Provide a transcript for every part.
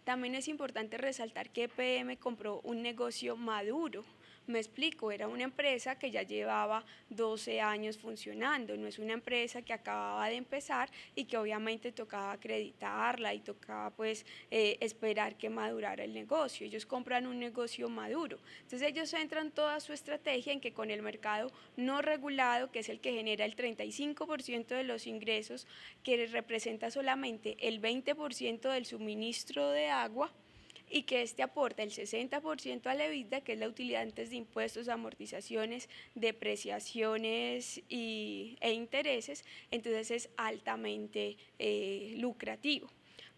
También es importante resaltar que EPM compró un negocio maduro. Me explico, era una empresa que ya llevaba 12 años funcionando, no es una empresa que acababa de empezar y que obviamente tocaba acreditarla y tocaba pues esperar que madurara el negocio. Ellos compran un negocio maduro. Entonces ellos centran toda su estrategia en que con el mercado no regulado, que es el que genera el 35% de los ingresos, que representa solamente el 20% del suministro de agua, y que este aporta el 60% a la EBITDA, que es la utilidad antes de impuestos, amortizaciones, depreciaciones e intereses, entonces es altamente lucrativo.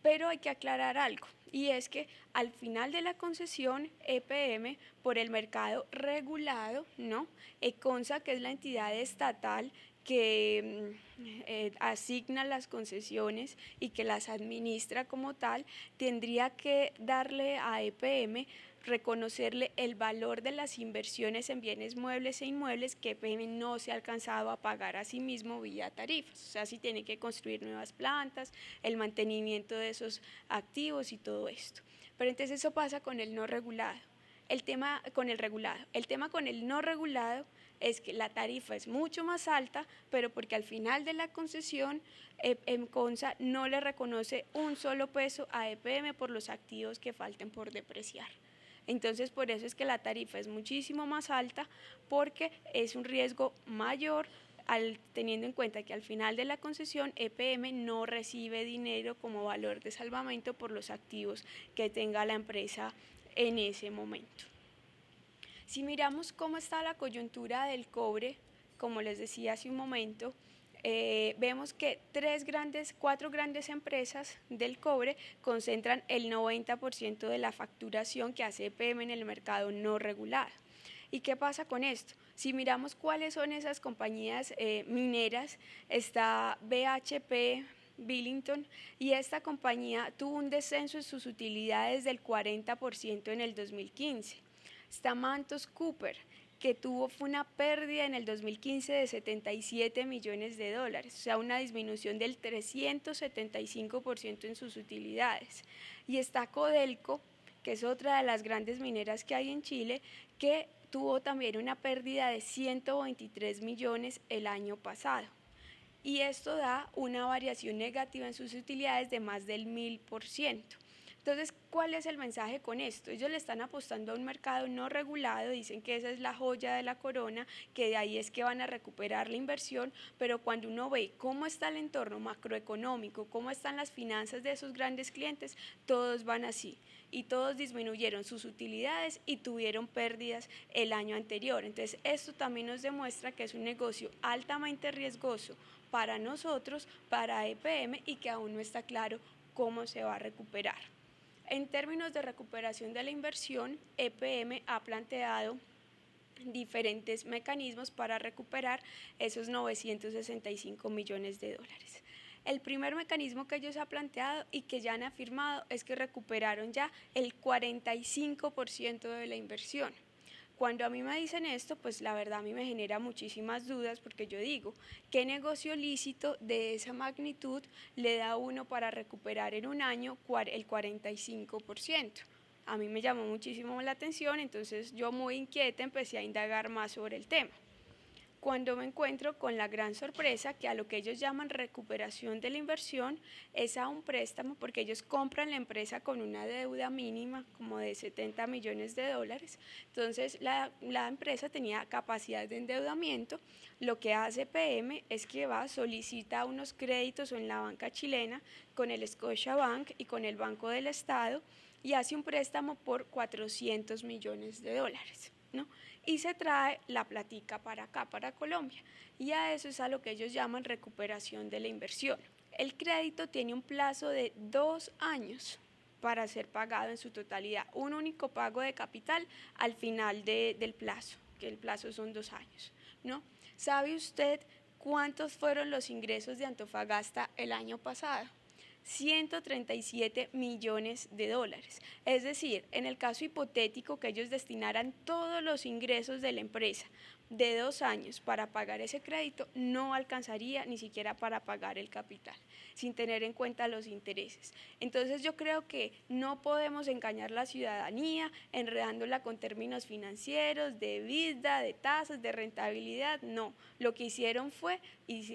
Pero hay que aclarar algo, y es que al final de la concesión, EPM, por el mercado regulado, ¿no? ECONSA, que es la entidad estatal que asigna las concesiones y que las administra como tal, tendría que darle a EPM, reconocerle el valor de las inversiones en bienes muebles e inmuebles que EPM no se ha alcanzado a pagar a sí mismo vía tarifas. O sea, si tiene que construir nuevas plantas, el mantenimiento de esos activos y todo esto. Pero entonces eso pasa con el no regulado. El tema con el regulado. El tema con el no regulado es que la tarifa es mucho más alta, pero porque al final de la concesión EMCONSA no le reconoce un solo peso a EPM por los activos que falten por depreciar. Entonces por eso es que la tarifa es muchísimo más alta, porque es un riesgo mayor, teniendo en cuenta que al final de la concesión EPM no recibe dinero como valor de salvamento por los activos que tenga la empresa en ese momento. Si miramos cómo está la coyuntura del cobre, como les decía hace un momento, vemos que cuatro grandes empresas del cobre concentran el 90% de la facturación que hace EPM en el mercado no regulado. ¿Y qué pasa con esto? Si miramos cuáles son esas compañías mineras, está BHP, Billington, y esta compañía tuvo un descenso en sus utilidades del 40% en el 2015. Está Mantos Cooper, que fue una pérdida en el 2015 de 77 millones de dólares, o sea, una disminución del 375% en sus utilidades. Y está Codelco, que es otra de las grandes mineras que hay en Chile, que tuvo también una pérdida de 123 millones el año pasado. Y esto da una variación negativa en sus utilidades de más del 1000%. Entonces, ¿cuál es el mensaje con esto? Ellos le están apostando a un mercado no regulado, dicen que esa es la joya de la corona, que de ahí es que van a recuperar la inversión, pero cuando uno ve cómo está el entorno macroeconómico, cómo están las finanzas de esos grandes clientes, todos van así, y todos disminuyeron sus utilidades y tuvieron pérdidas el año anterior. Entonces, esto también nos demuestra que es un negocio altamente riesgoso para nosotros, para EPM, y que aún no está claro cómo se va a recuperar. En términos de recuperación de la inversión, EPM ha planteado diferentes mecanismos para recuperar esos 965 millones de dólares. El primer mecanismo que ellos han planteado y que ya han afirmado es que recuperaron ya el 45% de la inversión. Cuando a mí me dicen esto, pues la verdad a mí me genera muchísimas dudas, porque yo digo, ¿qué negocio lícito de esa magnitud le da a uno para recuperar en un año el 45%? A mí me llamó muchísimo la atención, entonces yo muy inquieta empecé a indagar más sobre el tema. Cuando me encuentro con la gran sorpresa que a lo que ellos llaman recuperación de la inversión es a un préstamo, porque ellos compran la empresa con una deuda mínima como de 70 millones de dólares, entonces la empresa tenía capacidad de endeudamiento. Lo que hace PM es que solicita unos créditos en la banca chilena con el Scotiabank y con el Banco del Estado, y hace un préstamo por 400 millones de dólares. ¿No? Y se trae la platica para acá, para Colombia, y a eso es a lo que ellos llaman recuperación de la inversión. El crédito tiene un plazo de 2 años para ser pagado en su totalidad, un único pago de capital al final del plazo, que el plazo son 2 años, ¿no? ¿Sabe usted cuántos fueron los ingresos de Antofagasta el año pasado? 137 millones de dólares. Es decir, en el caso hipotético que ellos destinaran todos los ingresos de la empresa de 2 años para pagar ese crédito no alcanzaría ni siquiera para pagar el capital, sin tener en cuenta los intereses. Entonces yo creo que no podemos engañar a la ciudadanía enredándola con términos financieros, de EBITDA, de tasas, de rentabilidad, no. Lo que hicieron fue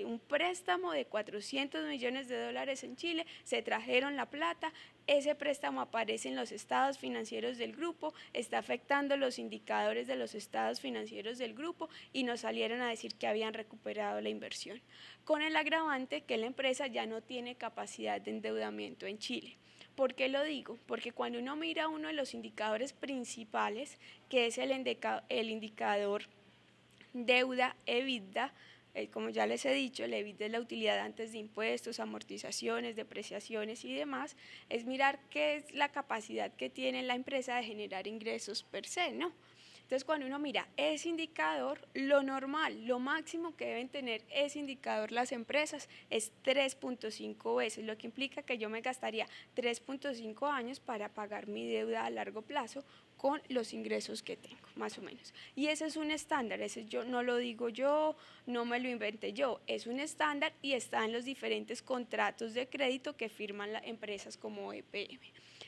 un préstamo de 400 millones de dólares en Chile, se trajeron la plata, ese préstamo aparece en los estados financieros del grupo, está afectando los indicadores de los estados financieros del grupo y nos salieron a decir que habían recuperado la inversión, con el agravante que la empresa ya no tiene capacidad de endeudamiento en Chile. ¿Por qué lo digo? Porque cuando uno mira uno de los indicadores principales, que es el indicador deuda-EBITDA, como ya les he dicho, el EBITDA es la utilidad antes de impuestos, amortizaciones, depreciaciones y demás, es mirar qué es la capacidad que tiene la empresa de generar ingresos per se, ¿no? Entonces, cuando uno mira ese indicador, lo normal, lo máximo que deben tener ese indicador las empresas es 3.5 veces, lo que implica que yo me gastaría 3.5 años para pagar mi deuda a largo plazo con los ingresos que tengo, más o menos. Y ese es un estándar, ese yo no lo digo yo, no me lo inventé yo, es un estándar y está en los diferentes contratos de crédito que firman las empresas como EPM.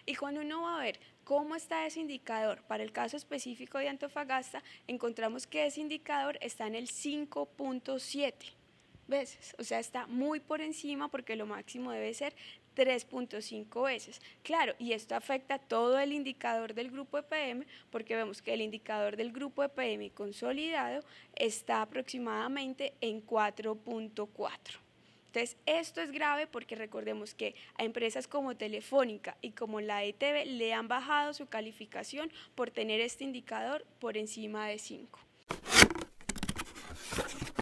Y cuando uno va a ver cómo está ese indicador, para el caso específico de Antofagasta, encontramos que ese indicador está en el 5.7 veces, o sea, está muy por encima porque lo máximo debe ser 3.5 veces. Claro, y esto afecta todo el indicador del grupo EPM porque vemos que el indicador del grupo EPM consolidado está aproximadamente en 4.4. Entonces, esto es grave porque recordemos que a empresas como Telefónica y como la ETB le han bajado su calificación por tener este indicador por encima de 5.